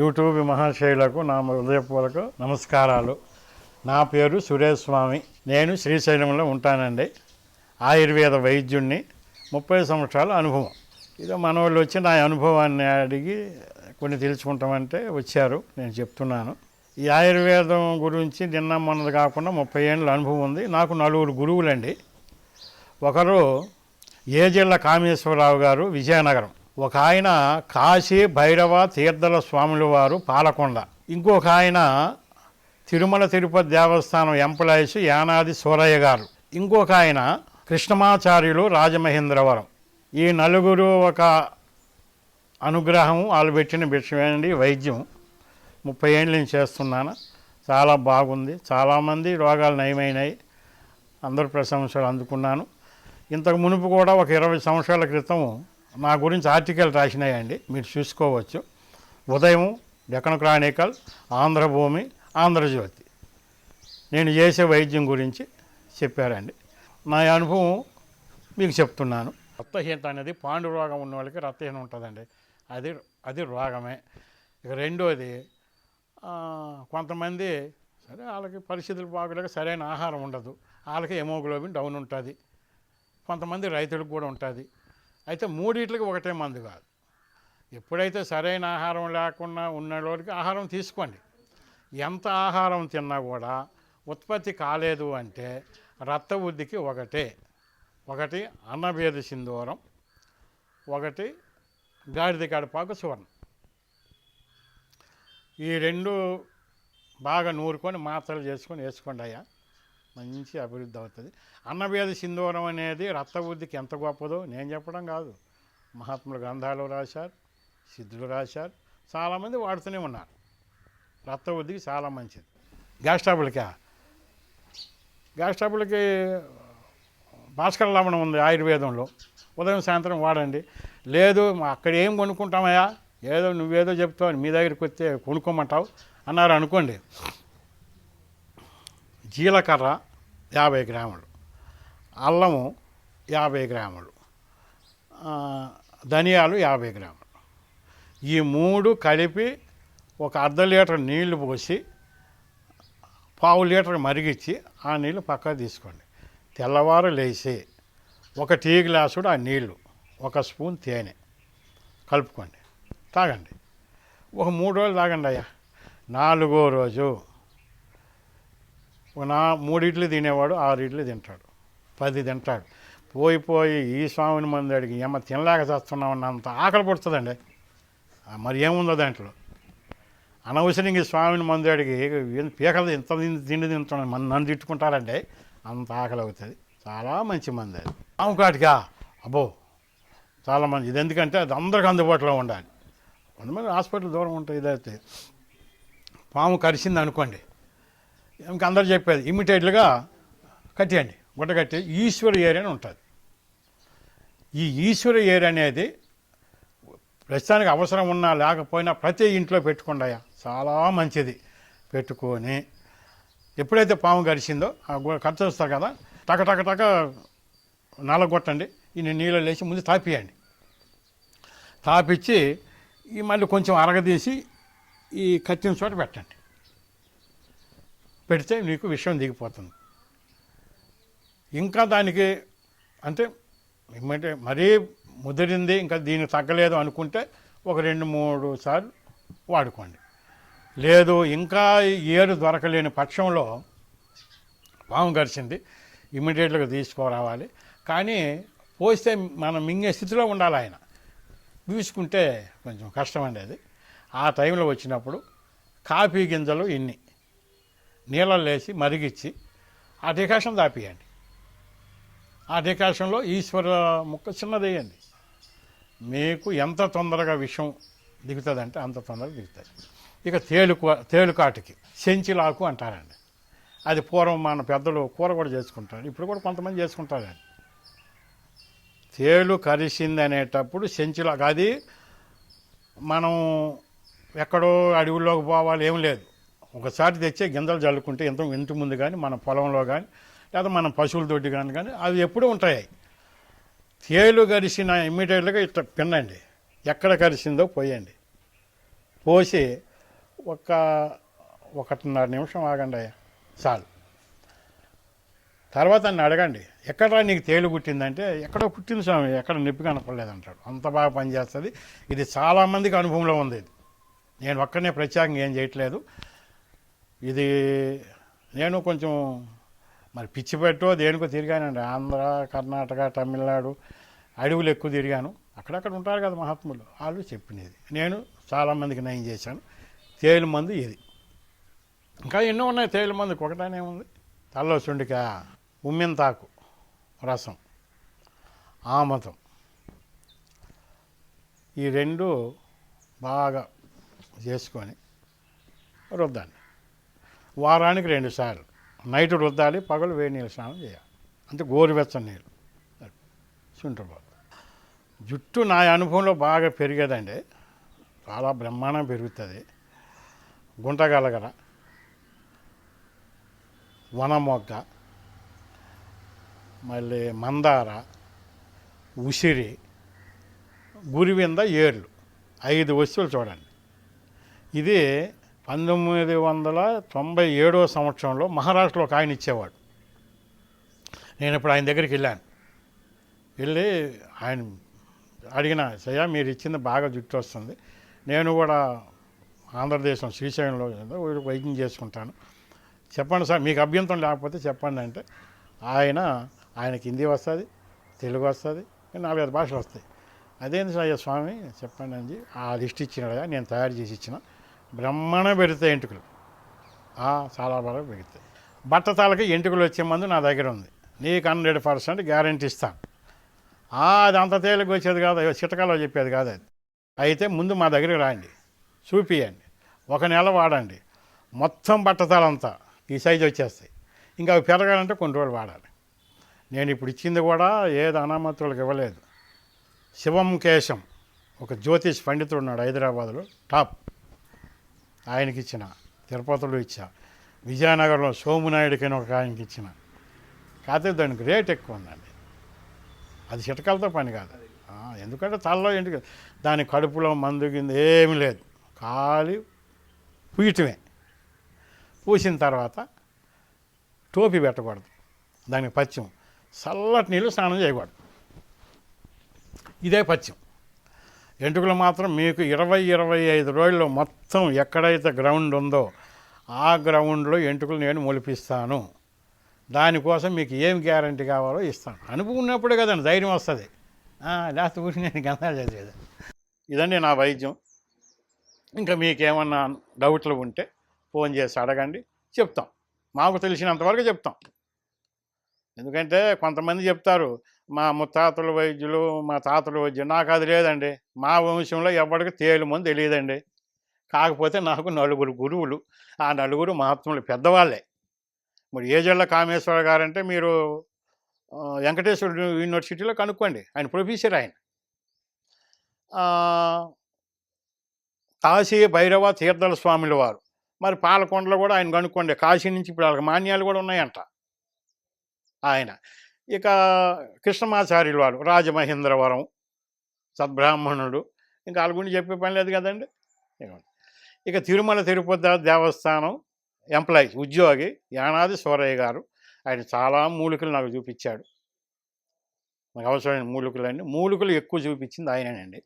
YouTube మహాశయులకు నా హృదయపూర్వక నమస్కారాలు. నా పేరు సురేష్ స్వామి. నేను శ్రీశైలంలో ఉంటానండి. ఆయుర్వేద వైద్యుణ్ణి. 30 సంవత్సరాల అనుభవం. ఇదో మన వాళ్ళు వచ్చి నా అనుభవాన్ని అడిగి కొన్ని తెలుసుకుంటామంటే వచ్చారు. నేను చెప్తున్నాను. ఈ ఆయుర్వేదం గురించి నిన్న మొన్నది కాకుండా 30 ఏళ్ళ అనుభవం ఉంది. నాకు 4 గురువులండి. ఒకరు ఏజిళ్ళ కామేశ్వరరావు గారు, విజయనగరం. ఒక ఆయన కాశీ భైరవ తీర్థల స్వాముల వారు, పాలకొండ. ఇంకొక ఆయన తిరుమల తిరుపతి దేవస్థానం ఎంప్లాయీస్, యానాది సూరయ్య గారు. ఇంకొక ఆయన కృష్ణమాచార్యులు, రాజమహేంద్రవరం. ఈ నలుగురు ఒక అనుగ్రహం, వాళ్ళు పెట్టిన విషయమేండి వైద్యం. 30 ఏళ్ళు నేను చేస్తున్నాను. చాలా బాగుంది. చాలామంది రోగాలు నయమైనాయి. అందరూ ప్రశంసలు అందుకున్నాను. ఇంతకు మునుపు కూడా ఒక 20 సంవత్సరాల క్రితం నా గురించి ఆర్టికల్ రాసినాయండి, మీరు చూసుకోవచ్చు. ఉదయం, డెక్కన్ క్రానికల్, ఆంధ్రభూమి, ఆంధ్రజ్యోతి. నేను చేసే వైద్యం గురించి చెప్పారండి. నా అనుభవం మీకు చెప్తున్నాను. రక్తహీనత అనేది పాండు రోగం ఉన్న వాళ్ళకి రక్తహీనం ఉంటుందండి. అది రోగమే. ఇక రెండోది, కొంతమంది సరే వాళ్ళకి పరిస్థితులు బాగోలేక సరైన ఆహారం ఉండదు, వాళ్ళకి హెమోగ్లోబిన్ డౌన్ ఉంటుంది. కొంతమంది రైతులకు కూడా ఉంటుంది. అయితే మూడిట్లకి ఒకటే మందు కాదు. ఎప్పుడైతే సరైన ఆహారం లేకుండా ఉన్న వాళ్ళకి ఆహారం తీసుకోండి. ఎంత ఆహారం తిన్నా కూడా ఉత్పత్తి కాలేదు అంటే రక్త వృద్ధికి ఒకటి అన్నభేద సింధూరం, ఒకటి గాడిద కడపాకు సువర్ణం. ఈ 2 బాగా నూరుకొని మాత్రలు చేసుకొని వేసుకోండి అయ్యా, మంచి అభివృద్ధి అవుతుంది. అన్నభేద సింధూరం అనేది రక్తవృద్ధికి ఎంత గొప్పదో నేను చెప్పడం కాదు. మహాత్ములు గ్రంథాలు రాశారు, సిద్ధులు రాశారు, చాలామంది వాడుతూనే ఉన్నారు. రక్తవృద్ధికి చాలా మంచిది. గ్యాస్ ట్రబుల్కి భాస్కర లవణం ఉంది ఆయుర్వేదంలో. ఉదయం సాయంత్రం వాడండి. లేదు అక్కడ ఏం కొనుక్కుంటామయ్యా, ఏదో నువ్వేదో చెప్తావు, మీ దగ్గరికి వస్తే కొనుక్కోమంటావు అన్నారు అనుకోండి. జీలకర్ర 50 గ్రాములు, అల్లము 50 గ్రాములు, ధనియాలు 50 గ్రాములు. ఈ 3 కలిపి ఒక ½ లీటర్ నీళ్లు పోసి ½ లీటర్ మరిగించి ఆ నీళ్ళు పక్కకు తీసుకోండి. తెల్లవారు లేచి 1 టీ గ్లాసుడు ఆ నీళ్లు, 1 స్పూన్ తేనె కలుపుకోండి, తాగండి. ఒక 3 రోజులు తాగండి అయ్యా. 4వ రోజు 3 ఇడ్లీ తినేవాడు 6 ఇడ్లీ తింటాడు, 10 తింటాడు. పోయి ఈ స్వామిని మంది అడిగి ఏమో తినలేక చేస్తున్నామన్నంత ఆకలి పుడుతుందండి. మరి ఏముందో దాంట్లో. అనవసరంగా ఈ స్వామిని మంది అడిగి పీకలు ఇంత తిండి తింటున్నాను నన్ను తిట్టుకుంటారంటే అంత ఆకలి అవుతుంది. చాలా మంచి మంది అది. పాము కాటికా అబ్బో చాలా మంచి. ఇది ఎందుకంటే అది అందరికీ అందుబాటులో ఉండాలి. కొంతమంది హాస్పిటల్ దూరం ఉంటుంది. ఇదైతే పాము కరిచింది అనుకోండి, ఇంకా అందరు చెప్పేది ఇమిడియట్లుగా కట్టేయండి, గుడ్డ కట్టి ఈశ్వర ఏర్ అని ఉంటుంది. ఈ ఈశ్వర ఏర్ అనేది ప్రస్తుతానికి అవసరం ఉన్నా లేకపోయినా ప్రతి ఇంట్లో పెట్టుకుండాయా, చాలా మంచిది. పెట్టుకొని ఎప్పుడైతే పాము గడిచిందో ఆ ఖర్చు వస్తారు కదా, టక నలగొట్టండి. ఈ నీళ్ళు లేచి ముందు తాపియండి. తాపిచ్చి ఈ మళ్ళీ కొంచెం అరగదీసి ఈ కట్టిన చోట పెట్టండి. పెడితే నీకు విషయం దిగిపోతుంది. ఇంకా దానికి అంటే ఏమంటే మరీ ముదిరింది, ఇంకా దీనికి తగ్గలేదు అనుకుంటే ఒక 2-3 సార్లు వాడుకోండి. లేదు ఇంకా ఏరు దొరకలేని పక్షంలో పాము గడిచింది ఇమ్మీడియట్గా తీసుకురావాలి. కానీ పోస్తే మనం మింగే స్థితిలో ఉండాలి. ఆయన పీల్చుకుంటే కొంచెం కష్టమండి అది. ఆ టైంలో వచ్చినప్పుడు కాఫీ గింజలు ఇన్ని నీళ్ళలో వేసి మరిగించి ఆ డికాషన్ దాపియండి. ఆ డికాషన్లో ఈశ్వర ముక్క చిన్నది వేయండి. మీకు ఎంత తొందరగా విషం దిగుతుందంటే అంత తొందరగా దిగుతుంది. ఇక తేలుకాటికి సెంచిలాకు అంటారండి. అది పూర్వం మన పెద్దలు కూర కూడా చేసుకుంటారు, ఇప్పుడు కూడా కొంతమంది చేసుకుంటారండి. తేలు కరిసింది అనేటప్పుడు సెంచిలాకు, అది మనం ఎక్కడో అడవుల్లోకి పోవాలి ఏం లేదు. ఒకసారి తెచ్చే గింజలు చల్లుకుంటే ఇంటి ముందు కానీ మన పొలంలో కానీ లేదా మన పశువుల దొడ్డి కానీ అవి ఎప్పుడూ ఉంటాయి. తేలు కరిసిన ఇమ్మీడియట్గా ఇట్లా పిన్నండి, ఎక్కడ కరిసిందో పోయండి. పోసి ఒక 1.5 నిమిషం ఆగండి అయ్యా చాలు. తర్వాత నన్ను అడగండి, ఎక్కడరా నీకు తేలు పుట్టిందంటే, ఎక్కడో పుట్టింది స్వామి, ఎక్కడ నొప్పి కనపడలేదంటాడు. అంత బాగా పనిచేస్తుంది. ఇది చాలామందికి అనుభవంలో ఉంది. ఇది నేను ఒక్కనే ప్రత్యేకంగా ఏం చేయట్లేదు. ఇది నేను కొంచెం మరి పిచ్చి పెట్టో దేనికో తిరిగానండి. ఆంధ్ర, కర్ణాటక, తమిళనాడు అడవులు ఎక్కువ తిరిగాను. అక్కడక్కడ ఉంటారు కదా మహాత్ములు, వాళ్ళు చెప్పినది నేను చాలామందికి నయం చేశాను. తేలు మందు ఇది. ఇంకా ఎన్నో ఉన్నాయి తేలు మందుకు, ఒకటనే ఉంది. తల్లో చుండిక, ఉమ్మింతాకు రసం, ఆమతం, ఈ 2 బాగా చేసుకొని రుద్దాలి. వారానికి 2 సార్లు, నైట్ రుద్దాలి, పగలు వేడి నీళ్ళు స్నానం చేయాలి. అంటే గోరువెచ్చని నీళ్ళు. చుంటుపోతుంది. జుట్టు నా అనుభవంలో బాగా పెరిగేదండి, చాలా బ్రహ్మాండంగా పెరుగుతుంది. గుంటగలగర, వనమొగ్గ, మళ్ళీ మందార, ఉసిరి, గురివింద, ఏర్లు, 5 వస్తువులు చూడండి. ఇది 1997వ సంవత్సరంలో మహారాష్ట్రలో ఒక ఆయన ఇచ్చేవాడు. నేను ఇప్పుడు ఆయన దగ్గరికి వెళ్ళి ఆయన అడిగిన, సయ్యా మీరు ఇచ్చింది బాగా జుట్టు వస్తుంది, నేను కూడా ఆంధ్రదేశం శ్రీశైలంలో వైద్యం చేసుకుంటాను, చెప్పండి సార్, మీకు అభ్యంతరం లేకపోతే చెప్పండి అంటే, ఆయనకి హిందీ వస్తుంది, తెలుగు వస్తుంది, 4-5 భాషలు వస్తాయి. అదేంటి అయ్యా స్వామి చెప్పండి అని ఆ లిస్ట్ ఇచ్చినాడయా, నేను తయారు చేసి ఇచ్చిన. బ్రహ్మాండ పెరుగుతాయి ఎంటుకలు, చాలా బాగా పెరుగుతాయి. బట్టతాలకి ఎంటుకలు వచ్చే మందు నా దగ్గర ఉంది, నీకు 100% గ్యారంటీ ఇస్తాను. అది అంత తేలిక వచ్చేది కాదు, చిటకాలో చెప్పేది కాదు అది. అయితే ముందు మా దగ్గరికి రాండి, చూపియండి, 1 నెల వాడండి, మొత్తం బట్టతాలంతా ఈ సైజు వచ్చేస్తాయి. ఇంకా అవి పెరగాలంటే కొన్ని రోజులు వాడాలి. నేను ఇప్పుడు ఇచ్చింది కూడా ఏది అనామతులకు ఇవ్వలేదు. శివం కేశం, ఒక జ్యోతిష్ పండితుడు ఉన్నాడు హైదరాబాద్లో, టాప్, ఆయనకి ఇచ్చిన. తిరుపతిలో ఇచ్చా, విజయనగరంలో సోమునాయుడికి ఒక ఆయనకి ఇచ్చిన. కాకపోతే దానికి రేట్ ఎక్కువ ఉందండి, అది చిటకాలతో పని కాదు. ఎందుకంటే తలలో ఎంటిక, దాని కడుపులో మందు కింద ఏమీ లేదు, ఖాళీ పూయటమే. పూసిన తర్వాత టోపీ పెట్టకూడదు, దానికి పథ్యం చల్లటి నీళ్ళు స్నానం చేయకూడదు, ఇదే పథ్యం. ఎంటుకలు మాత్రం మీకు 20-25 రోజుల్లో మొత్తం ఎక్కడైతే గ్రౌండ్ ఉందో ఆ గ్రౌండ్లో ఎంటుకలు నేను మొలిపిస్తాను. దానికోసం మీకు ఏం గ్యారంటీ కావాలో ఇస్తాను. అనుభవం ఉన్నప్పుడే కదండి ధైర్యం వస్తుంది, లేకపోతే ఊరికి నేను గంధాలు చేసేది. ఇదండి నా వైద్యం. ఇంకా మీకేమన్నా డౌట్లు ఉంటే ఫోన్ చేసి అడగండి, చెప్తాం. మాకు తెలిసినంతవరకు చెప్తాం. ఎందుకంటే కొంతమంది చెప్తారు మా ముత్తాతల వైద్యులు, మా తాతల వైద్యులు. నాకు అది లేదండి. మా వంశంలో ఎవరికి తేలు మందు తెలియదండి. కాకపోతే నాకు 4 గురువులు, ఆ 4 మహాత్ములు పెద్దవాళ్ళే. మరి ఏజళ్ళ కామేశ్వర గారంటే మీరు వెంకటేశ్వర యూనివర్సిటీలో కనుక్కోండి, ఆయన ప్రొఫెసర్. ఆయన కాశీ భైరవ తీర్థల స్వాముల వారు, మరి పాలకొండలో కూడా ఆయన కనుక్కోండి. కాశీ నుంచి ఇప్పుడు వాళ్ళకి మాన్యాలు కూడా ఉన్నాయంట ఆయన. ఇక కృష్ణమాచార్యులు వారు రాజమహేంద్రవరం సద్బ్రాహ్మణుడు, ఇంకా వాళ్ళ గురించి చెప్పే పని లేదు కదండి. ఇక తిరుమల తిరుపతి దేవస్థానం ఎంప్లాయీ, ఉద్యోగి యానాది సూరయ్య గారు, ఆయన చాలా మూలికలు నాకు చూపించాడు. నాకు అవసరమైన మూలికలు ఎక్కువ చూపించింది ఆయనేనండి.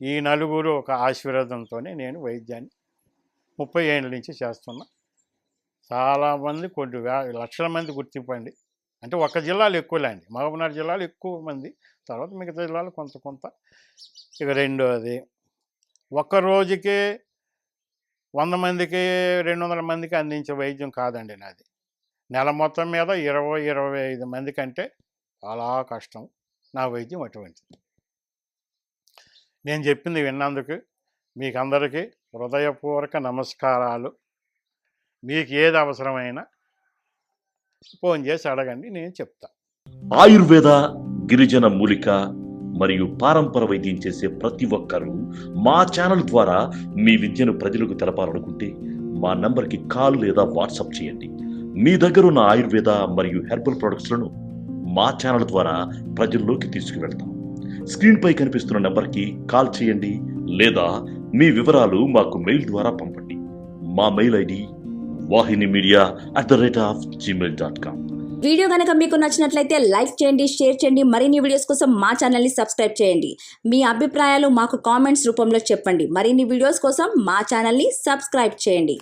ఈ 4 ఒక ఆశీర్వాదంతోనే నేను వైద్యాన్ని 30 ఏళ్ళ నుంచి చేస్తున్నా. చాలామంది, కొన్ని లక్షల మంది గుర్తింపండి. అంటే ఒక్క జిల్లాలో ఎక్కువలేండి, మహబూబ్నగర్ జిల్లాలో ఎక్కువ మంది, తర్వాత మిగతా జిల్లాలో కొంత. ఇక రెండోది, ఒక్క రోజుకే 100 మందికి 200 మందికి అందించే వైద్యం కాదండి నాది. నెల మొత్తం మీద 20-25 మంది కంటే చాలా కష్టం నా వైద్యం అటువంటిది. నేను చెప్పింది విన్నందుకు మీకు అందరికీ హృదయపూర్వక నమస్కారాలు. మీకు ఏది అవసరమైనా ఫోన్ చేసి అడగండి, నేను చెప్తా. ఆయుర్వేద, గిరిజన మూలిక మరియు పారంపర వైద్యం చేసే ప్రతి ఒక్కరూ మా ఛానల్ ద్వారా మీ విద్యను ప్రజలకు తెలపాలనుకుంటే మా నంబర్కి కాల్ లేదా వాట్సాప్ చేయండి. మీ దగ్గర ఉన్న ఆయుర్వేద మరియు హెర్బల్ ప్రొడక్ట్స్లను మా ఛానల్ ద్వారా ప్రజల్లోకి తీసుకువెళ్తాం. స్క్రీన్పై కనిపిస్తున్న నెంబర్కి కాల్ చేయండి లేదా మీ వివరాలు మాకు మెయిల్ ద్వారా పంపండి. మా మెయిల్ ఐడి wahinimedia@gmail.com. వీడియో కనుక మీకు నచ్చినట్లయితే లైక్ చేయండి, షేర్ చేయండి. మరిన్ని వీడియోస్ కోసం మా ఛానల్ని సబ్స్క్రైబ్ చేయండి. మీ అభిప్రాయాలు మాకు కామెంట్స్ రూపంలో చెప్పండి. మరిన్ని వీడియోస్ కోసం మా ఛానల్ని సబ్స్క్రైబ్ చేయండి.